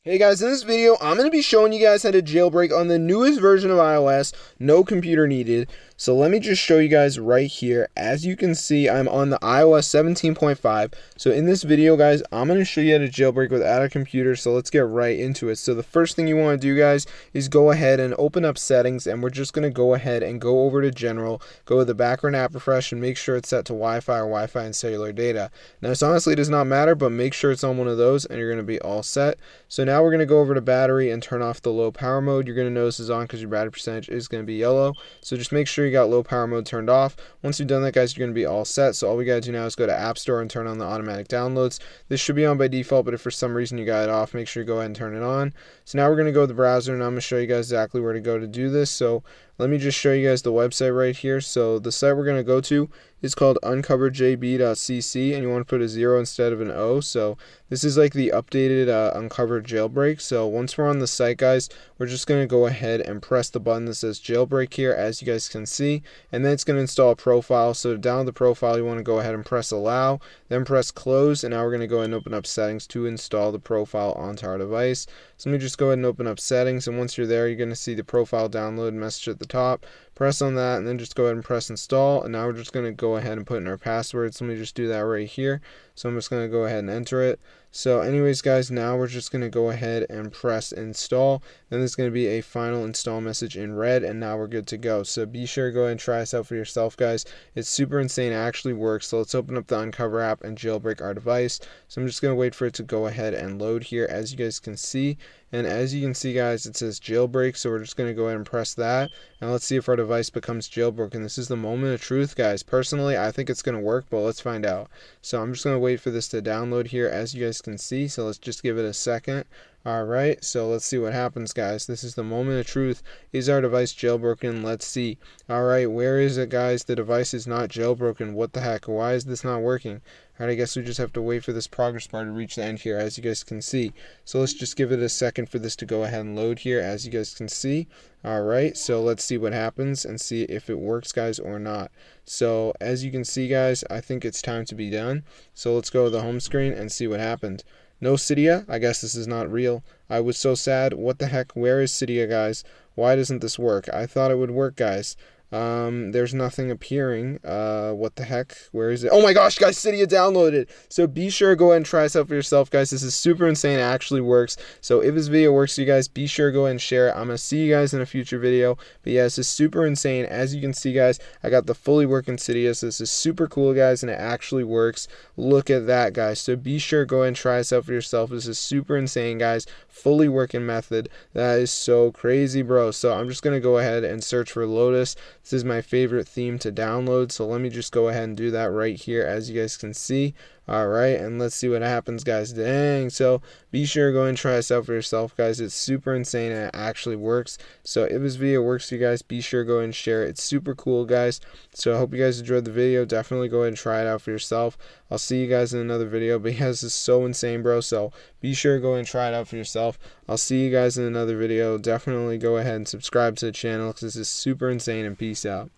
Hey guys, in this video, I'm going to be showing you guys how to jailbreak on the newest version of iOS, no computer needed. So let me just show you guys right here. As you can see, I'm on the iOS 17.5. So in this video, guys, I'm going to show you how to jailbreak without a computer. So let's get right into it. So the first thing you want to do, guys, is go ahead and open up settings, and we're just going to go ahead and go over to general, go to the background app refresh, and make sure it's set to Wi-Fi or Wi-Fi and cellular data. Now, this honestly does not matter, but make sure it's on one of those, and you're going to be all set. So now we're going to go over to battery and turn off the low power mode. You're going to notice it's on because your battery percentage is going to be yellow. So just make sure you got low power mode turned off. Once you've done that, guys, you're going to be all set. So all we got to do now is go to App Store and turn on the automatic downloads. This should be on by default, but if for some reason you got it off, make sure you go ahead and turn it on. So now we're going to go to the browser, and I'm going to show you guys exactly where to go to do this. So let me just show you guys the website right here. So the site we're going to go to is called uncoverjb.cc, and you want to put a 0 instead of an O. So this is like the updated Uncover jailbreak. So once we're on the site, guys, we're just going to go ahead and press the button that says jailbreak here, as you guys can see, and then it's going to install a profile. So to download the profile, you want to go ahead and press allow, then press close, and now we're going to go ahead and open up settings to install the profile onto our device. So let me just go ahead and open up settings, and once you're there, you're going to see the profile download message at the top. Press on that, and then just go ahead and press install, and now we're just going to go ahead and put in our password. So let me just do that right here. So I'm just going to go ahead and enter it. So anyways, guys, now we're just going to go ahead and press install. Then there's going to be a final install message in red, and now we're good to go. So be sure to go ahead and try this out for yourself, guys. It's super insane. It actually works. So let's open up the Uncover app and jailbreak our device. So I'm just going to wait for it to go ahead and load here, as you guys can see. And as you can see, guys, it says jailbreak. So we're just going to go ahead and press that. And let's see if our device becomes jailbroken. This is the moment of truth, guys. Personally, I think it's going to work, but let's find out. So I'm just going to wait for this to download here, as you guys can see. So let's just give it a second. Alright, so let's see what happens, guys. This is the moment of truth. Is our device jailbroken? Let's see. Alright, where is it, guys? The device is not jailbroken. What the heck? Why is this not working? Alright, I guess we just have to wait for this progress bar to reach the end here, as you guys can see. So let's just give it a second for this to go ahead and load here, as you guys can see. Alright, so let's see what happens and see if it works, guys, or not. So as you can see, guys, I think it's time to be done. So let's go to the home screen and see what happened. No Cydia? I guess this is not real. I was so sad. What the heck? Where is Cydia, guys? Why doesn't this work? I thought it would work, guys. There's nothing appearing. What the heck? Where is it? Oh my gosh, guys, Cydia downloaded. So be sure to go ahead and try this out for yourself, guys. This is super insane. It actually works. So if this video works for you guys, be sure to go ahead and share it. I'm going to see you guys in a future video. But yeah, this is super insane. As you can see, guys, I got the fully working Cydia. So this is super cool, guys, and it actually works. Look at that, guys. So be sure to go ahead and try this out for yourself. This is super insane, guys. Fully working method. That is so crazy, bro. So I'm just going to go ahead and search for Lotus. This is my favorite theme to download, so let me just go ahead and do that right here, as you guys can see. Alright, and let's see what happens, guys. Dang, so be sure to go and try this out for yourself, guys. It's super insane, and it actually works. So if this video works for you guys, be sure to go and share it. It's super cool, guys. So I hope you guys enjoyed the video. Definitely go ahead and try it out for yourself. I'll see you guys in another video, but yeah, this is so insane, bro. So be sure to go and try it out for yourself. I'll see you guys in another video. Definitely go ahead and subscribe to the channel, because this is super insane, and peace out.